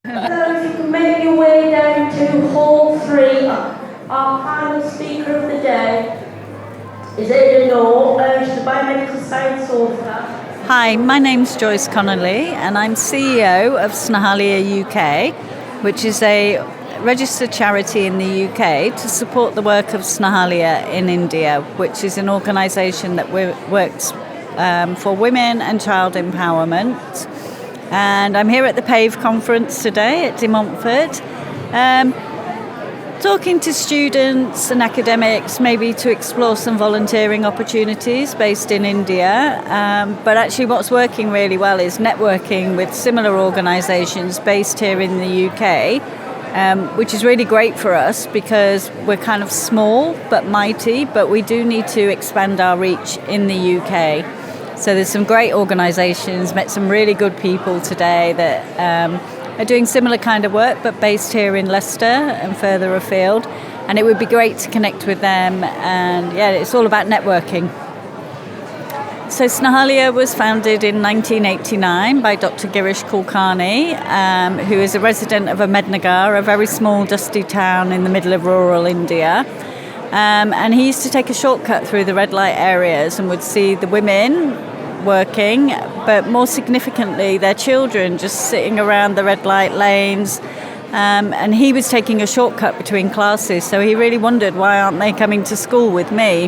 So if you can make your way down to Hall 3, our final speaker of the day is Ada Noor, she's a biomedical science author. Hi, my name's Joyce Connolly and I'm CEO of Snehalaya UK, which is a registered charity in the UK to support the work of Snehalaya in India, which is an organisation that works for women and child empowerment. And I'm here at the PAVE conference today at De Montfort, talking to students and academics, maybe to explore some volunteering opportunities based in India. But actually what's working really well is networking with similar organisations based here in the UK, which is really great for us because we're kind of small but mighty, but we do need to expand our reach in the UK. So there's some great organisations, met some really good people today that are doing similar kind of work but based here in Leicester and further afield, and it would be great to connect with them. And yeah, it's all about networking. So Snehalaya was founded in 1989 by Dr. Girish Kulkarni, who is a resident of Ahmednagar, a very small dusty town in the middle of rural India. And he used to take a shortcut through the red light areas and would see the women working, but more significantly their children just sitting around the red light lanes, and he was taking a shortcut between classes, so he really wondered, why aren't they coming to school with me?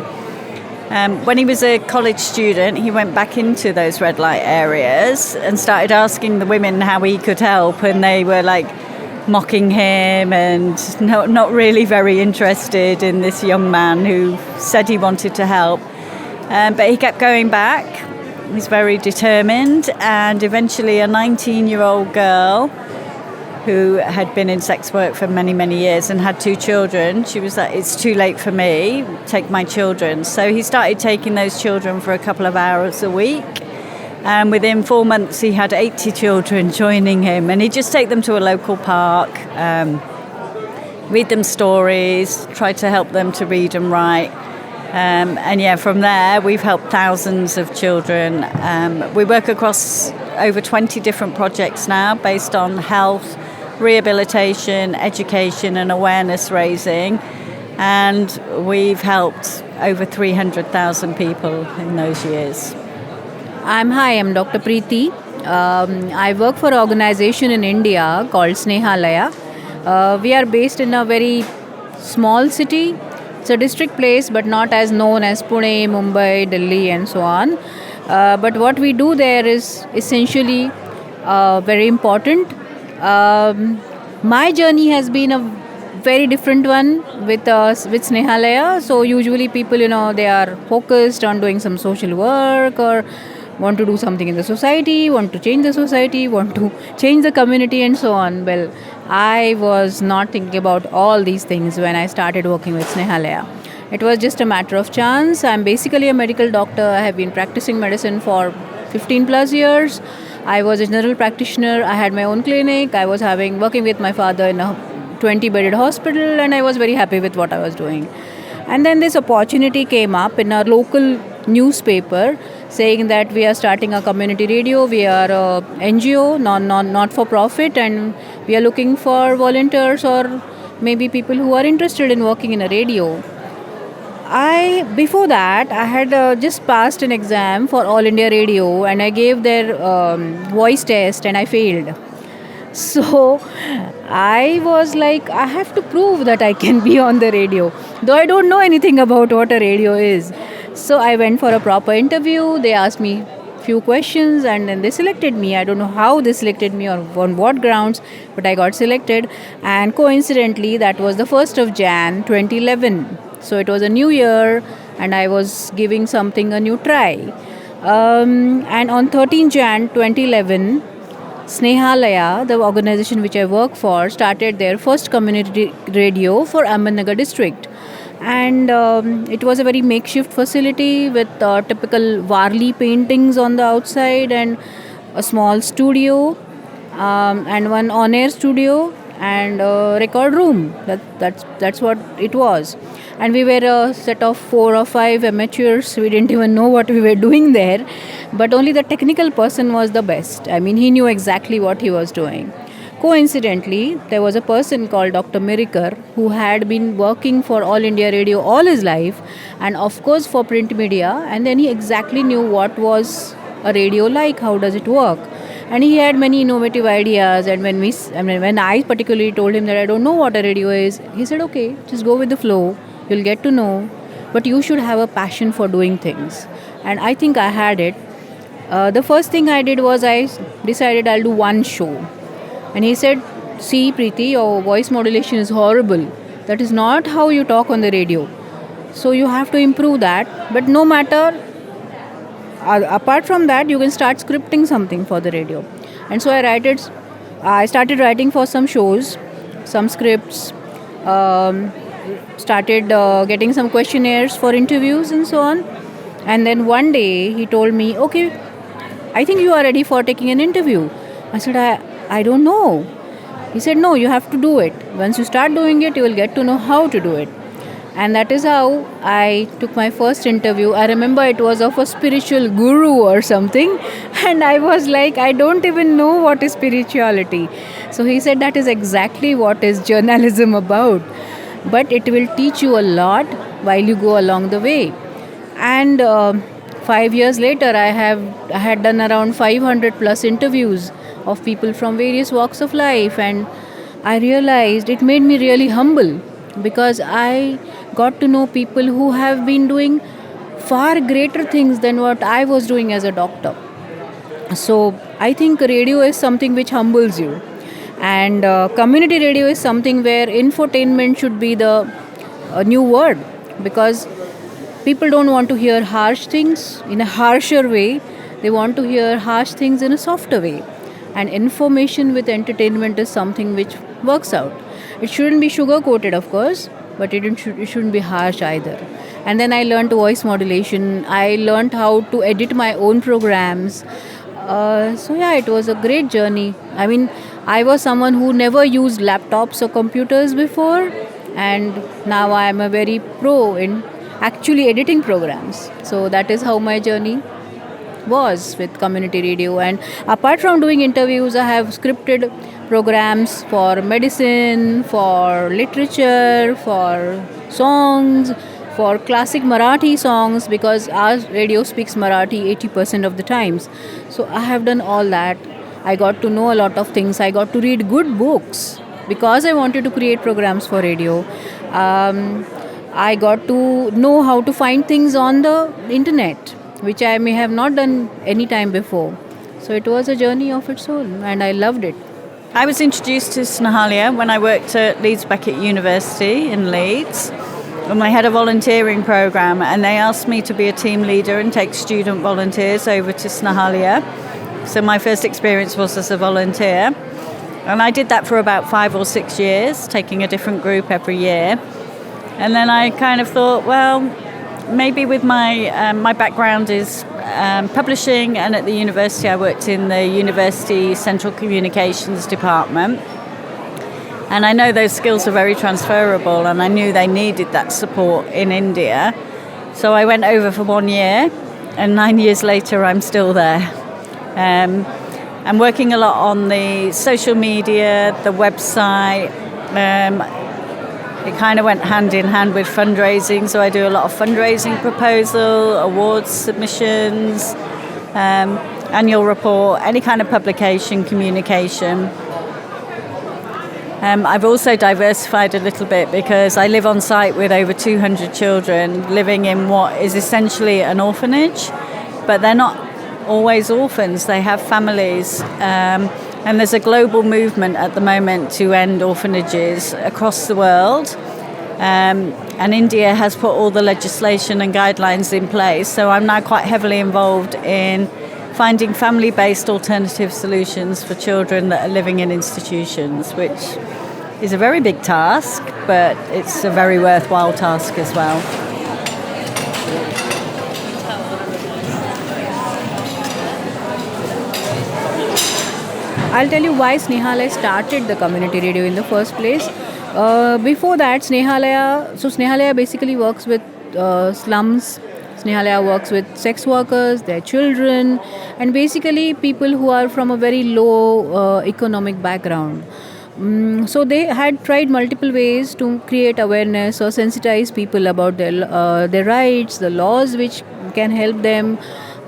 When he was a college student, he went back into those red light areas and started asking the women how he could help, and they were like mocking him and not really very interested in this young man who said he wanted to help. But he kept going back. He's very determined, and eventually a 19-year-old girl who had been in sex work for many, many years and had 2 children, she was like, it's too late for me, take my children. So he started taking those children for a couple of hours a week, and within 4 months he had 80 children joining him, and he'd just take them to a local park, read them stories, try to help them to read and write. And yeah, from there we've helped thousands of children. We work across over 20 different projects now based on health, rehabilitation, education and awareness raising, and we've helped over 300,000 people in those years. I'm Dr. Priti. I work for an organization in India called Snehalaya. We are based in a very small city. It's a district place, but not as known as Pune, Mumbai, Delhi, and so on. But what we do there is essentially very important. My journey has been a very different one with Snehalaya. So usually people, they are focused on doing some social work or want to do something in the society, want to change the society, want to change the community and so on. Well, I was not thinking about all these things when I started working with Snehalaya. It was just a matter of chance. I'm basically a medical doctor. I have been practicing medicine for 15 plus years. I was a general practitioner. I had my own clinic. I was working with my father in a 20-bedded hospital, and I was very happy with what I was doing. And then this opportunity came up in our local newspaper saying that we are starting a community radio. We are a NGO, not for profit, and we are looking for volunteers or maybe people who are interested in working in a radio. Before that, I had just passed an exam for All India Radio, and I gave their voice test and I failed. So I was like, I have to prove that I can be on the radio, though I don't know anything about what a radio is. So I went for a proper interview. They asked me few questions and then they selected me. I don't know how they selected me or on what grounds, but I got selected. And coincidentally, that was the 1st of Jan 2011. So it was a new year and I was giving something a new try. And on 13 Jan 2011, Snehalaya, the organization which I work for, started their first community radio for Ahmednagar district. And it was a very makeshift facility with typical Varli paintings on the outside and a small studio and one on-air studio and a record room. That's what it was. And we were a set of 4 or 5 amateurs. We didn't even know what we were doing there. But only the technical person was the best. I mean, he knew exactly what he was doing. Coincidentally, there was a person called Dr. Miriker who had been working for All India Radio all his life, and of course for print media, and then he exactly knew what was a radio like, how does it work. And he had many innovative ideas. And when I particularly told him that I don't know what a radio is, he said, "Okay, just go with the flow. You'll get to know, but you should have a passion for doing things." And I think I had it. The first thing I did was I decided I'll do one show. And he said, "See, Preeti, your voice modulation is horrible. That is not how you talk on the radio. So you have to improve that. But no matter, apart from that, you can start scripting something for the radio." And so I started writing for some shows, some scripts, started getting some questionnaires for interviews and so on. And then one day he told me, "Okay, I think you are ready for taking an interview." I said, I don't know. He said, "No, you have to do it. Once you start doing it, you will get to know how to do it." And that is how I took my first interview. I remember it was of a spiritual guru or something. And I was like, I don't even know what is spirituality. So he said, "That is exactly what is journalism about. But it will teach you a lot while you go along the way." And 5 years later, I had done around 500 plus interviews of people from various walks of life, and I realized it made me really humble, because I got to know people who have been doing far greater things than what I was doing as a doctor. So I think radio is something which humbles you, and community radio is something where infotainment should be the new word, because people don't want to hear harsh things in a harsher way. They want to hear harsh things in a softer way. And information with entertainment is something which works out. It shouldn't be sugar coated, of course, but it shouldn't be harsh either. And then I learned voice modulation. I learned how to edit my own programs. So yeah, it was a great journey. I mean, I was someone who never used laptops or computers before, and now I am a very pro in actually editing programs. So that is how my journey was with community radio. And apart from doing interviews, I have scripted programs for medicine, for literature, for songs, for classic Marathi songs, because our radio speaks Marathi 80% of the times. So I have done all that. I got to know a lot of things. I got to read good books because I wanted to create programs for radio. I got to know how to find things on the internet, which I may have not done any time before. So it was a journey of its own, and I loved it. I was introduced to Snehalaya when I worked at Leeds Beckett University in Leeds. And I had a volunteering program, and they asked me to be a team leader and take student volunteers over to Snehalaya. So my first experience was as a volunteer. And I did that for about 5 or 6 years, taking a different group every year. And then I kind of thought, well, maybe with my background is publishing, and at the university I worked in the university central communications department. And I know those skills are very transferable, and I knew they needed that support in India. So I went over for 1 year, and 9 years later I'm still there. I'm working a lot on the social media, the website. It kind of went hand in hand with fundraising, so I do a lot of fundraising proposal, awards submissions, annual report, any kind of publication, communication. I've also diversified a little bit because I live on site with over 200 children living in what is essentially an orphanage, but they're not always orphans, they have families. And there's a global movement at the moment to end orphanages across the world. And India has put all the legislation and guidelines in place. So I'm now quite heavily involved in finding family-based alternative solutions for children that are living in institutions, which is a very big task, but it's a very worthwhile task as well. I'll tell you why Snehalaya started the community radio in the first place. Before that, Snehalaya basically works with slums, Snehalaya works with sex workers, their children, and basically people who are from a very low economic background. So they had tried multiple ways to create awareness or sensitize people about their rights, the laws which can help them,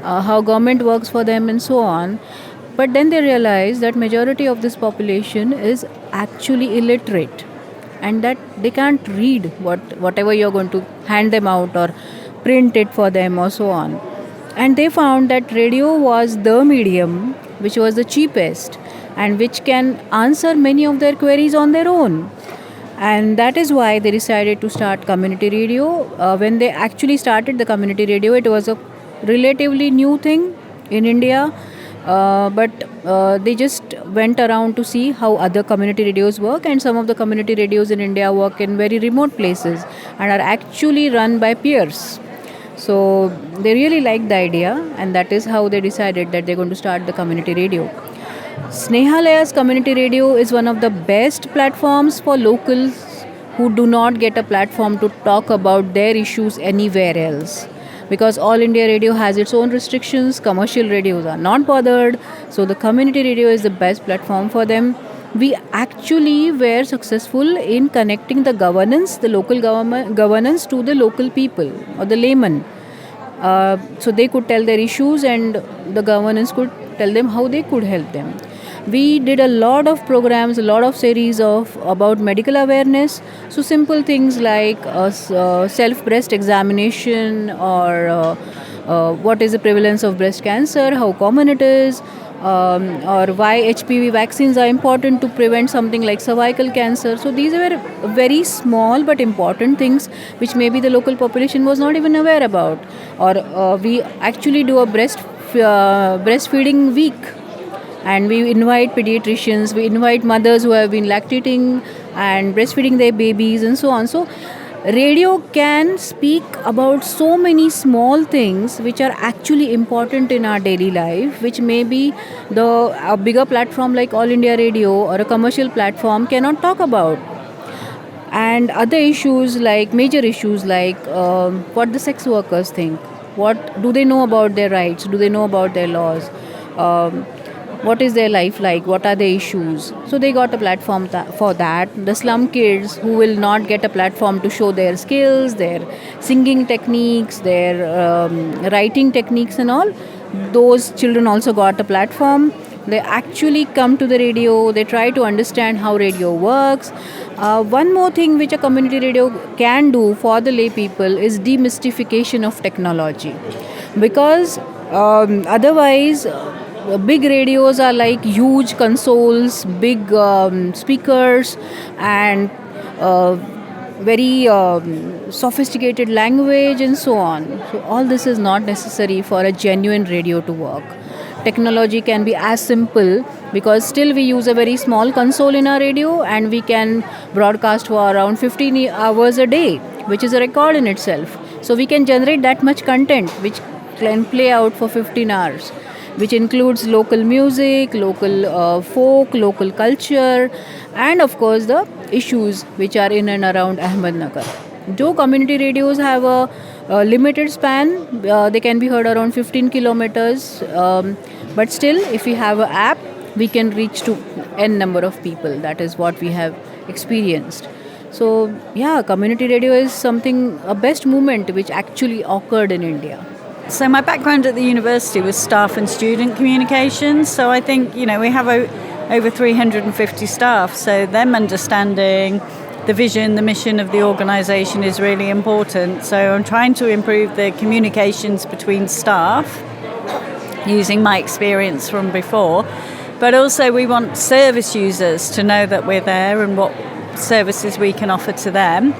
how government works for them, and so on. But then they realized that majority of this population is actually illiterate, and that they can't read whatever you're going to hand them out or print it for them or so on. And they found that radio was the medium which was the cheapest and which can answer many of their queries on their own. And that is why they decided to start community radio. When they actually started the community radio, it was a relatively new thing in India, but they just went around to see how other community radios work, and some of the community radios in India work in very remote places and are actually run by peers. So they really liked the idea, and that is how they decided that they're going to start the community radio. Snehalaya's community radio is one of the best platforms for locals who do not get a platform to talk about their issues anywhere else. Because All India Radio has its own restrictions, commercial radios are not bothered, so the community radio is the best platform for them. We actually were successful in connecting the governance, the local governance to the local people or the layman. So they could tell their issues and the governance could tell them how they could help them. We did a lot of programs, a lot of series of about medical awareness. So simple things like self breast examination, or what is the prevalence of breast cancer, how common it is, or why HPV vaccines are important to prevent something like cervical cancer. So these were very small but important things which maybe the local population was not even aware about. Or we actually do a breastfeeding week, and we invite pediatricians, we invite mothers who have been lactating and breastfeeding their babies and so on. So radio can speak about so many small things which are actually important in our daily life, which maybe a bigger platform like All India Radio or a commercial platform cannot talk about. And other issues, like major issues like what the sex workers think, what do they know about their rights, do they know about their laws, what is their life like, what are their issues. So they got a platform for that. The slum kids who will not get a platform to show their skills, their singing techniques, their writing techniques and all, those children also got a platform. They actually come to the radio, they try to understand how radio works. One more thing which a community radio can do for the lay people is demystification of technology, because otherwise big radios are like huge consoles, big speakers, and very sophisticated language and so on. So all this is not necessary for a genuine radio to work. Technology can be as simple, because still we use a very small console in our radio and we can broadcast for around 15 hours a day, which is a record in itself. So we can generate that much content which can play out for 15 hours, which includes local music, local folk, local culture, and of course the issues which are in and around Ahmednagar. Though community radios have a limited span, they can be heard around 15 kilometers, but still if we have an app, we can reach to n number of people. That is what we have experienced. So yeah, community radio is something, a best movement which actually occurred in India. So my background at the university was staff and student communications. So I think, we have over 350 staff. So them understanding the vision, the mission of the organisation is really important. So I'm trying to improve the communications between staff using my experience from before. But also we want service users to know that we're there and what services we can offer to them.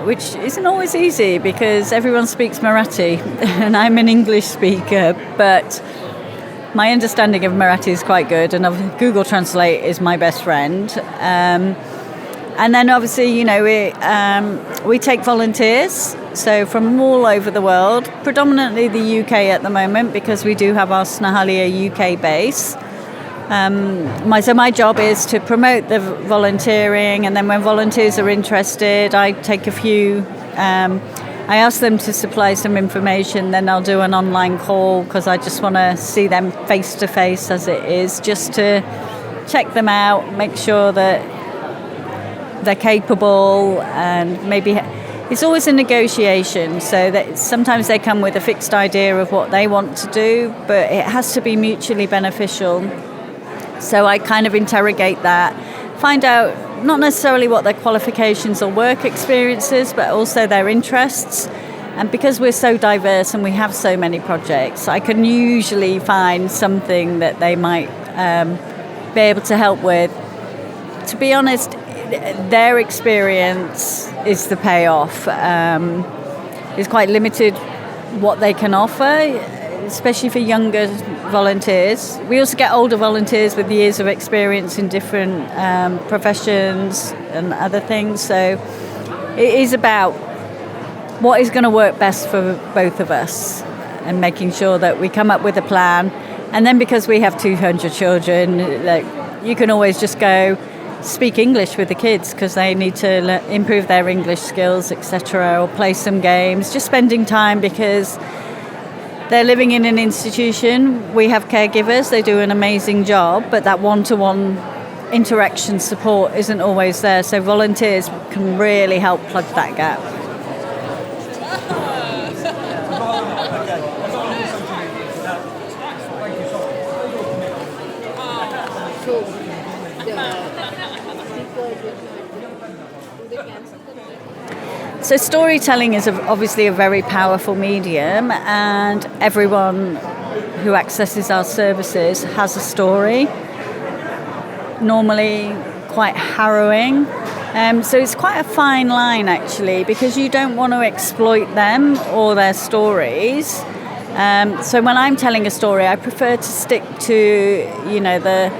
Which isn't always easy because everyone speaks Marathi and I'm an English speaker, but my understanding of Marathi is quite good, and Google Translate is my best friend. And then obviously, we take volunteers, so from all over the world, predominantly the UK at the moment, because we do have our Snehalaya UK base. So my job is to promote the volunteering, and then when volunteers are interested, I take a few I ask them to supply some information, then I'll do an online call because I just want to see them face to face as it is, just to check them out, make sure that they're capable, and maybe it's always a negotiation, so that sometimes they come with a fixed idea of what they want to do, but it has to be mutually beneficial. So I kind of interrogate that, find out not necessarily what their qualifications or work experiences, but also their interests. And because we're so diverse and we have so many projects, I can usually find something that they might be able to help with. To be honest, their experience is the payoff. It's quite limited what they can offer, especially for younger volunteers. We also get older volunteers with years of experience in different professions and other things. So it is about what is going to work best for both of us and making sure that we come up with a plan. And then because we have 200 children, like, you can always just go speak English with the kids because they need to improve their English skills, etc., or play some games. Just spending time because they're living in an institution. We have caregivers, they do an amazing job, but that one-to-one interaction support isn't always there. So volunteers can really help plug that gap. So storytelling is obviously a very powerful medium, and everyone who accesses our services has a story, normally quite harrowing. So it's quite a fine line, actually, because you don't want to exploit them or their stories. So when I'm telling a story, I prefer to stick to, the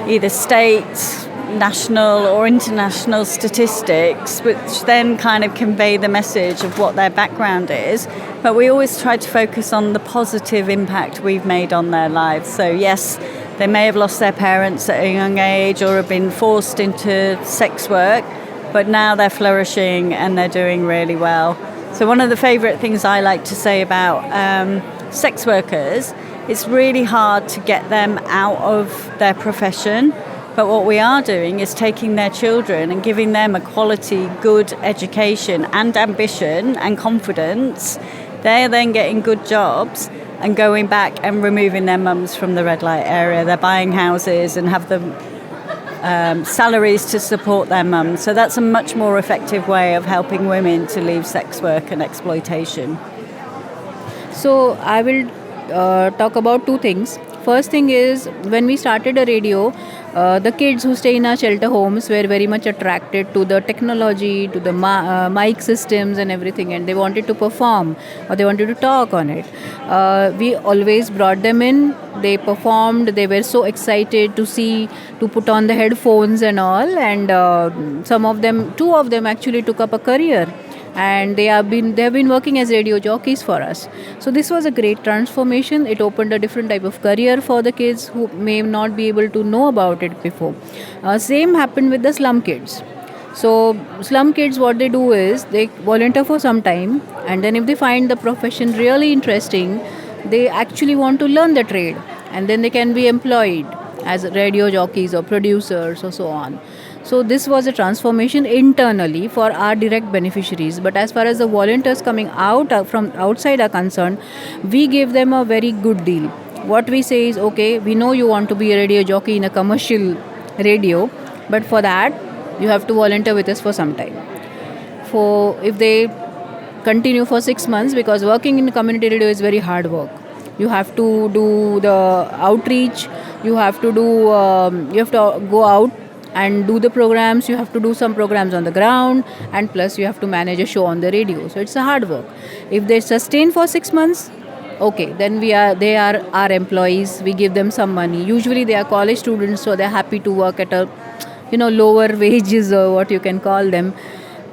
either state, national or international statistics, which then kind of convey the message of what their background is. But we always try to focus on the positive impact we've made on their lives. So yes, they may have lost their parents at a young age or have been forced into sex work, but now they're flourishing and they're doing really well. So one of the favourite things I like to say about sex workers, it's really hard to get them out of their profession. But what we are doing is taking their children and giving them a quality, good education and ambition and confidence. They're then getting good jobs and going back and removing their mums from the red light area. They're buying houses and have the salaries to support their mums. So that's a much more effective way of helping women to leave sex work and exploitation. So I will talk about two things. First thing is, when we started a radio, the kids who stay in our shelter homes were very much attracted to the technology, to the mic systems and everything, and they wanted to perform or they wanted to talk on it. We always brought them in, they performed, they were so excited to put on the headphones and all, and two of them actually took up a career. And they have been working as radio jockeys for us. So this was a great transformation. It opened a different type of career for the kids who may not be able to know about it before. Same happened with the slum kids. So slum kids, what they do is they volunteer for some time, and then if they find the profession really interesting, they actually want to learn the trade, and then they can be employed as radio jockeys or producers or so on. So this was a transformation internally for our direct beneficiaries. But as far as the volunteers coming out from outside are concerned, we give them a very good deal. What we say is, okay, we know you want to be a radio jockey in a commercial radio, but for that, you have to volunteer with us for some time. If they continue for 6 months, because working in community radio is very hard work. You have to do the outreach, you have to go out and do the programs, you have to do some programs on the ground, and plus you have to manage a show on the radio. So it's a hard work. If they sustain for 6 months, okay, then they are our employees. We give them some money. Usually they are college students, so they're happy to work at a lower wages or what you can call them.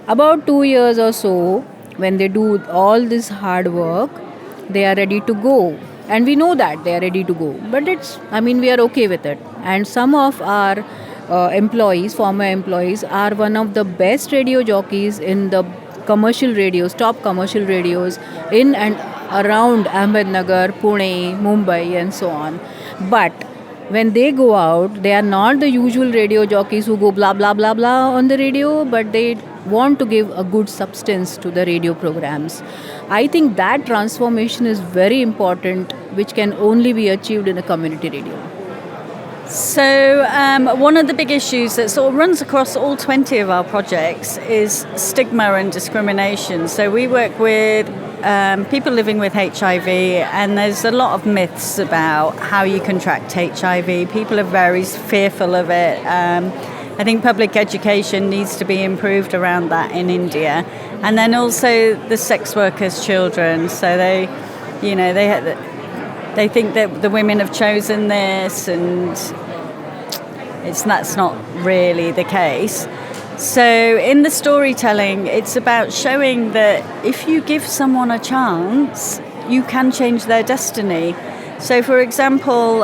About 2 years or so, when they do all this hard work, they are ready to go. And we know that they are ready to go. But we are okay with it. And some of our former employees, are one of the best radio jockeys in the commercial radios, top commercial radios in and around Ahmednagar, Pune, Mumbai, and so on. But when they go out, they are not the usual radio jockeys who go blah blah blah blah on the radio, but they want to give a good substance to the radio programs. I think that transformation is very important, which can only be achieved in a community radio. So one of the big issues that sort of runs across all 20 of our projects is stigma and discrimination. So we work with people living with HIV, and there's a lot of myths about how you contract HIV. People are very fearful of it. I think public education needs to be improved around that in India. And then also the sex workers' children. So they think that the women have chosen this, and that's not really the case. So in the storytelling, it's about showing that if you give someone a chance, you can change their destiny. So for example,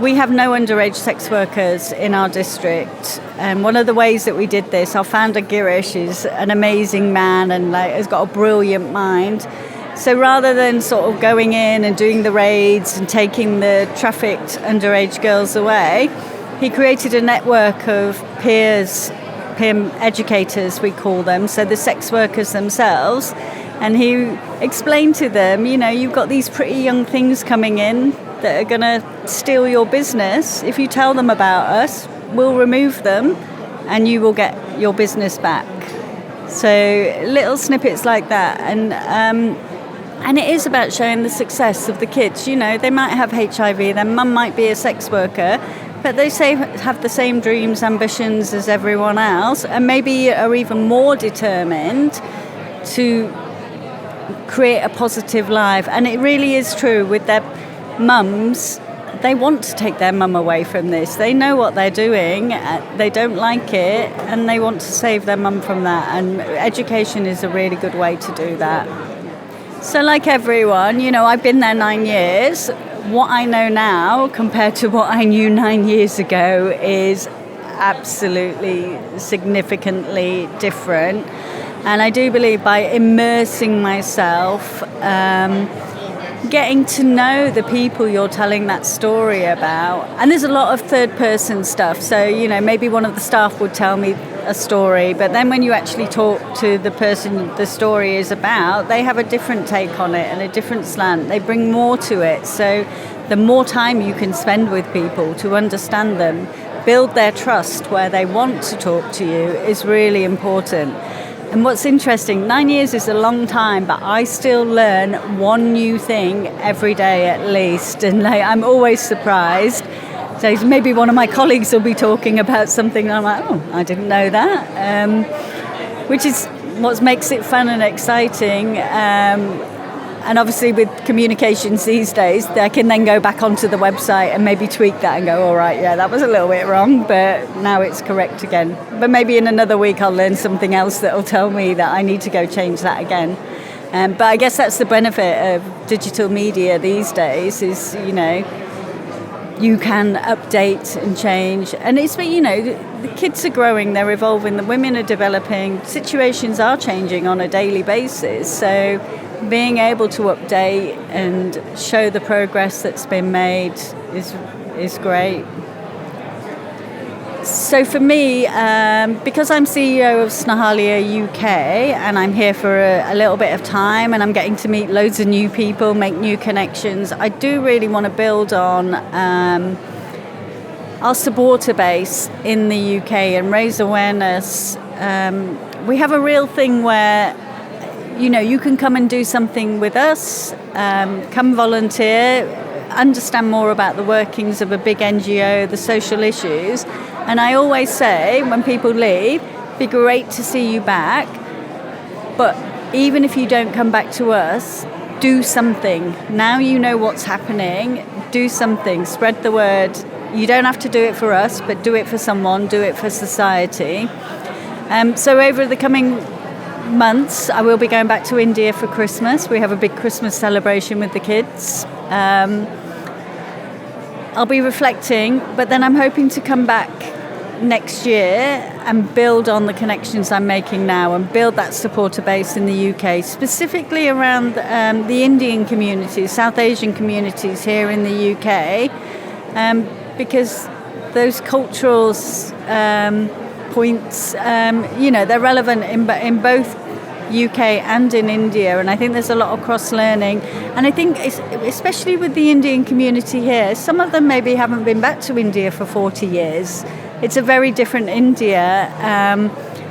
we have no underage sex workers in our district. And one of the ways that we did this, our founder Girish is an amazing man and has got a brilliant mind. So rather than sort of going in and doing the raids and taking the trafficked underage girls away, he created a network of peer educators, we call them, so the sex workers themselves. And he explained to them, you've got these pretty young things coming in that are going to steal your business. If you tell them about us, we'll remove them and you will get your business back. So little snippets like that. And it is about showing the success of the kids. They might have HIV, their mum might be a sex worker, but they have the same dreams, ambitions as everyone else, and maybe are even more determined to create a positive life. And it really is true with their mums. They want to take their mum away from this. They know what they're doing, they don't like it, and they want to save their mum from that. And education is a really good way to do that. So like everyone, I've been there 9 years. What I know now compared to what I knew 9 years ago is absolutely significantly different. And I do believe by immersing myself, getting to know the people you're telling that story about. And there's a lot of third-person stuff. So, maybe one of the staff would tell me a story, but then when you actually talk to the person the story is about, they have a different take on it and a different slant. They bring more to it. So the more time you can spend with people to understand them, build their trust where they want to talk to you is really important. And what's interesting, 9 years is a long time, but I still learn one new thing every day at least. And I'm always surprised. So maybe one of my colleagues will be talking about something and I'm like, oh, I didn't know that. Which is what makes it fun and exciting. And obviously with communications these days, I can then go back onto the website and maybe tweak that and go, all right, yeah, that was a little bit wrong, but now it's correct again. But maybe in another week I'll learn something else that will tell me that I need to go change that again. But I guess that's the benefit of digital media these days is, you can update and change. And it's, the kids are growing, they're evolving, the women are developing, situations are changing on a daily basis. So being able to update and show the progress that's been made is great. So for me, because I'm CEO of Snehalaya UK and I'm here for a little bit of time and I'm getting to meet loads of new people, make new connections, I do really want to build on our supporter base in the UK and raise awareness. We have a real thing where you can come and do something with us, come volunteer, understand more about the workings of a big NGO, the social issues. And I always say, when people leave, it'd be great to see you back. But even if you don't come back to us, do something. Now you know what's happening, do something, spread the word. You don't have to do it for us, but do it for someone, do it for society. So over the coming months, I will be going back to India for Christmas. We have a big Christmas celebration with the kids. I'll be reflecting, but then I'm hoping to come back next year and build on the connections I'm making now and build that supporter base in the UK, specifically around the Indian communities, South Asian communities here in the UK, because those cultural points, they're relevant in both UK and in India, and I think there's a lot of cross-learning. And I think, especially with the Indian community here, some of them maybe haven't been back to India for 40 years. It's a very different India.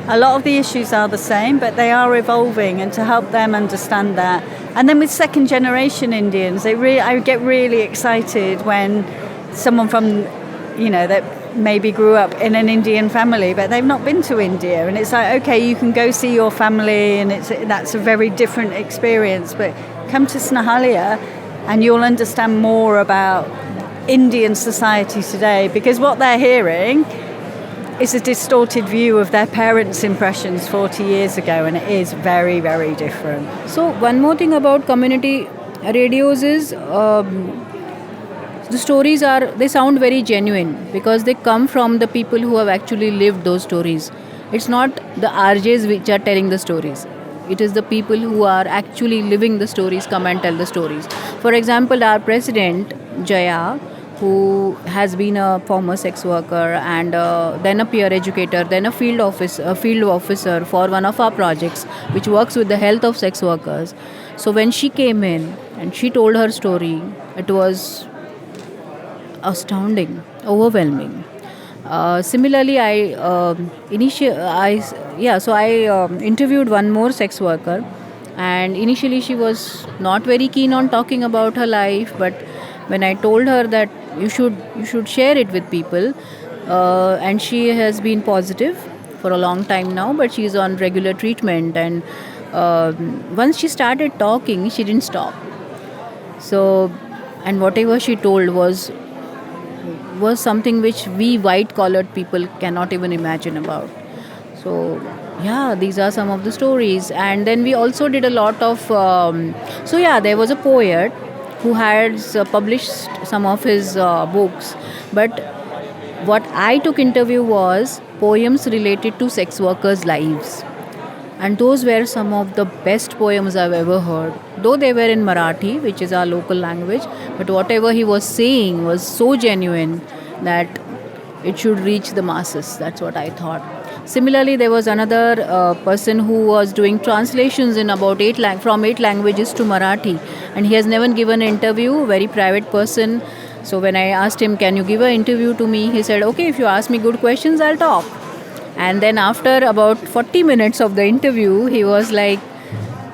A lot of the issues are the same, but they are evolving, and to help them understand that. And then with second-generation Indians, I get really excited when someone from, that maybe grew up in an Indian family, but they've not been to India, and it's like, okay, you can go see your family, and that's a very different experience. But come to Snehalaya, and you'll understand more about Indian society today, because what they're hearing is a distorted view of their parents' impressions 40 years ago, and it is very, very different. So one more thing about community radios is the stories they sound very genuine because they come from the people who have actually lived those stories. It's not the RJs which are telling the stories. It is the people who are actually living the stories come and tell the stories. For example, our president, Jaya, who has been a former sex worker and then a peer educator, then a field officer for one of our projects, which works with the health of sex workers. So when she came in and she told her story, it was astounding, overwhelming. Similarly, I interviewed one more sex worker, and initially she was not very keen on talking about her life. But when I told her that you should share it with people, and she has been positive for a long time now, but she's on regular treatment, and once she started talking, she didn't stop. So, and whatever she told was something which we white collared people cannot even imagine about. So yeah, these are some of the stories. And then we also did a lot of there was a poet who had published some of his books, but what I took interview was poems related to sex workers' lives. And those were some of the best poems I've ever heard. Though they were in Marathi, which is our local language, but whatever he was saying was so genuine that it should reach the masses. That's what I thought. Similarly, there was another person who was doing translations in about from 8 languages to Marathi, and he has never given an interview, very private person. So when I asked him, can you give an interview to me? He said, okay, if you ask me good questions, I'll talk. And then after about 40 minutes of the interview, he was like,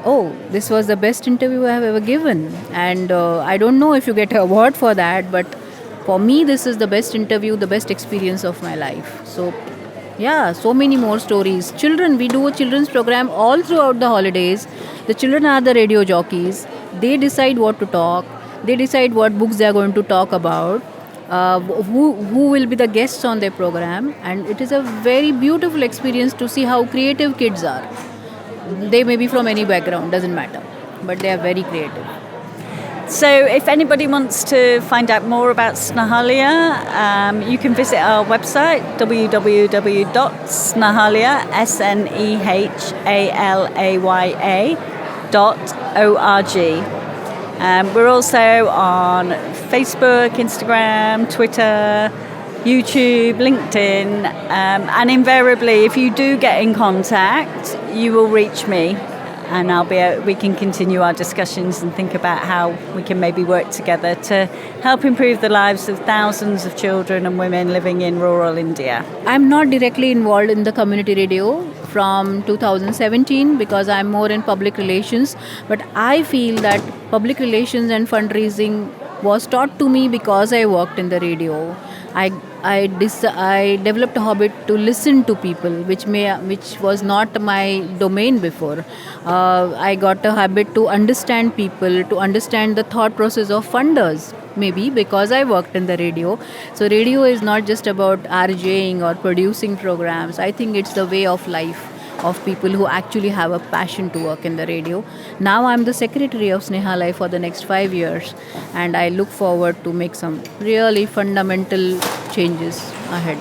oh, this was the best interview I have ever given. And I don't know if you get an award for that, but for me, this is the best interview, the best experience of my life. So, yeah, so many more stories. Children, we do a children's program all throughout the holidays. The children are the radio jockeys. They decide what to talk. They decide what books they are going to talk about. Who will be the guests on their program, and it is a very beautiful experience to see how creative kids are. They may be from any background, doesn't matter, but they are very creative. So if anybody wants to find out more about Snehalaya, you can visit our website, www.snehalaya.org. We're also on Facebook, Instagram, Twitter, YouTube, LinkedIn, and invariably, if you do get in contact, you will reach me, and we can continue our discussions and think about how we can maybe work together to help improve the lives of thousands of children and women living in rural India. I'm not directly involved in the community radio from 2017 because I'm more in public relations, but I feel that public relations and fundraising was taught to me because I worked in the radio. I developed a habit to listen to people, which was not my domain before. I got a habit to understand people, to understand the thought process of funders, maybe because I worked in the radio. So radio is not just about RJing or producing programs. I think it's the way of life of people who actually have a passion to work in the radio. Now I'm the secretary of Snehalaya for the next 5 years, and I look forward to make some really fundamental changes ahead.